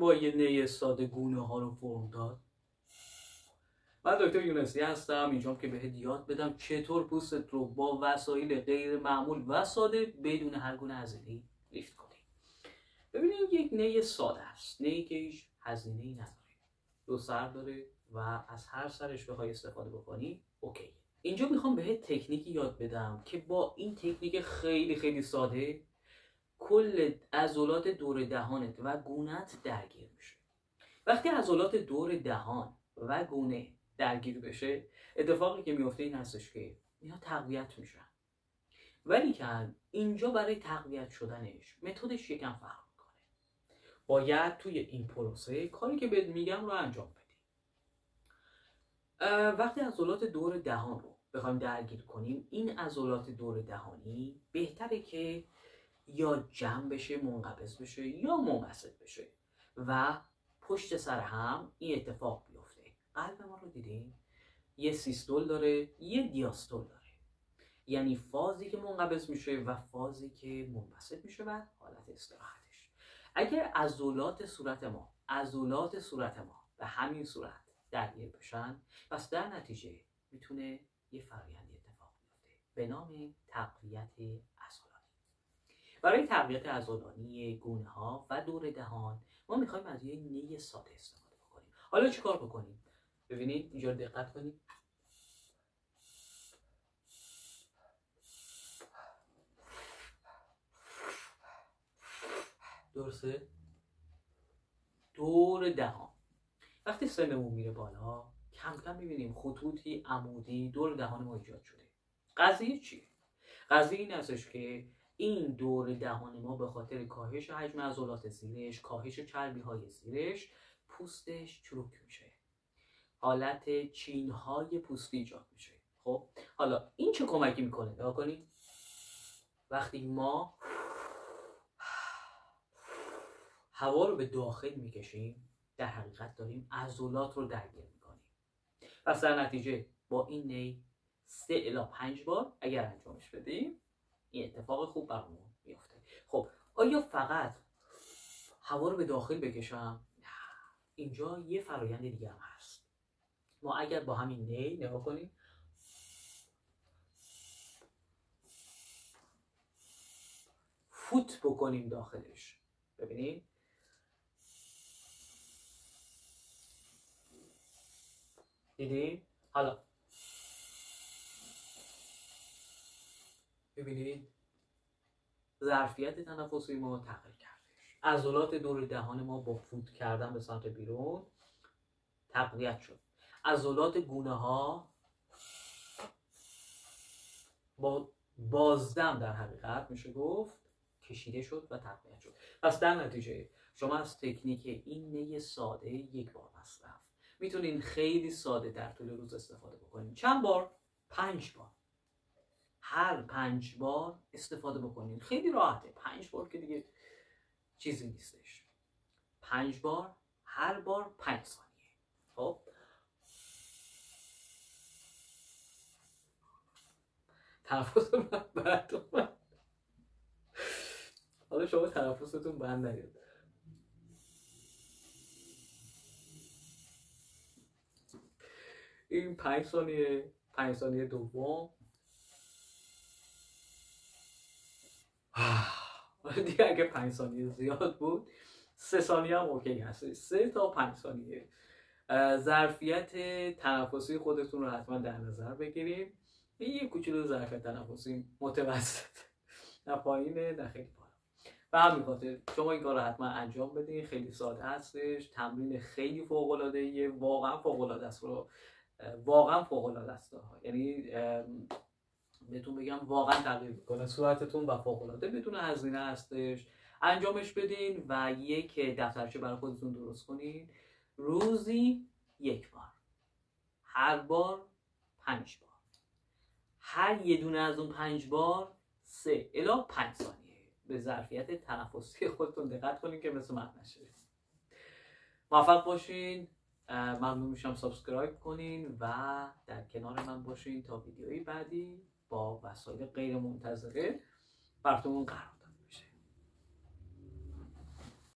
با یه نی ساده گونه ها رو فرم داد؟ من دکتر یونسی هستم، اینجام که بهت یاد بدم چطور پوستت رو با وسایل غیر معمول و ساده بدون هر گونه هزینه‌ای لیفت کنی. ببینید یک نی ساده است، نی که هیچ هزینه‌ای نداره، دو سر داره و از هر سرش بخوای استفاده بکنی اوکی. اینجا میخوام بهت تکنیکی یاد بدم که با این تکنیک خیلی خیلی ساده کل عضلات دور دهانت و گونه‌ت درگیر میشه. وقتی عضلات دور دهان و گونه درگیر بشه، اتفاقی که میفته این هستش که اینا تقویت میشن. ولی که اینجا برای تقویت شدنش متدش یکم فرق میکنه. باید توی این پروسه کاری که بهت میگم رو انجام بدی. وقتی عضلات دور دهان رو بخوایم درگیر کنیم، این عضلات دور دهانی بهتره که یا جمع بشه، منقبض بشه یا منبسط بشه و پشت سر هم این اتفاق بیفته. قلب ما رو دیدین؟ یه سیستول داره، یه دیاستول داره. یعنی فازی که منقبض میشه و فازی که منبسط میشه و حالت استراحتش. اگر عضلات صورت ما به همین صورت درگیر بشن، پس در نتیجه میتونه یه فرآیندی اتفاق بیفته به نام تقویت عضلانی. برای تقویت عضلانی گونه ها و دور دهان ما میخوایم از یه نی ساده استفاده بکنیم. حالا چیکار بکنیم؟ ببینید اینجا دقت کنید. درسته؟ دور دهان. وقتی سنمون میره بالا کم کم میبینیم خطوطی عمودی دور دهان ما ایجاد شده. قضیه چیه؟ قضیه این هستش که این دور دهان ما به خاطر کاهش حجم عضلات زیرش، کاهش چربی های زیرش، پوستش چروک میشه. حالت چینهای پوستی ایجاد میشه. خب حالا این چه کمکی میکنه؟ نگاه کنید. وقتی ما هوا رو به داخل میکشیم، در حقیقت داریم عضلات رو درگیر میکنیم. پس در نتیجه با این نی 3 الی 5 بار اگر انجامش بدیم این اتفاق خوب برامون میفته. خب آیا فقط هوا رو به داخل بکشم؟ نه، اینجا یه فرایند دیگه هم هست. ما اگر با همین نی نگاه کنیم فوت بکنیم داخلش، ببینید دیدین؟ حالا ببینید ظرفیت تنفسی ما تغییر کردش. عضلات دور دهان ما با فوت کردن به سمت بیرون تقویت شد. عضلات گونه ها با بازدم در حقیقت میشه گفت کشیده شد و تقویت شد. پس در نتیجه شما از تکنیک این نی ساده یک بار مصرف میتونین خیلی ساده در طول روز استفاده بکنین. چند بار؟ 5 بار. هر 5 بار استفاده بکنین. خیلی راحته. 5 بار که دیگه چیزی نیستش. 5 بار، هر بار 5 ثانیه. خب تنفستون بند اومد. حالا شما تنفستون بند نگید. این 5 ثانیه، 5 ثانیه دوم. دیگه اگه 5 ثانیه زیاد بود 3 ثانیه هم اوکی هست. 3 تا 5 ثانیه. ظرفیت تنفسی خودتون رو حتما در نظر بگیرید. یه کوچولو ظرفیت تنفسی متوسط، نه پایینه نه خیلی بالا. به همین خاطر شما این کار رو حتما انجام بدین. خیلی ساده هستش، تمرین خیلی فوق العاده ایه، واقعا فوق العاده است. واقعا فوق العاده است. یعنی بهتون بگم واقعا تغییر میکنه صورتتون و فوق العاده بدون هزینه هستش. انجامش بدین و یک دفترچه برای خودتون درست کنین. روزی 1 بار، هر بار 5 بار. هر یه دونه از اون 5 بار 3 الی 5 ثانیه. به ظرفیت تنفسی خودتون دقت کنین که مثل من نشه. موفق باشین. ممنون میشم سابسکرایب کنین و در کنار من باشین تا ویدیوی بعدی با وسایل غیر منتظره براتون قرار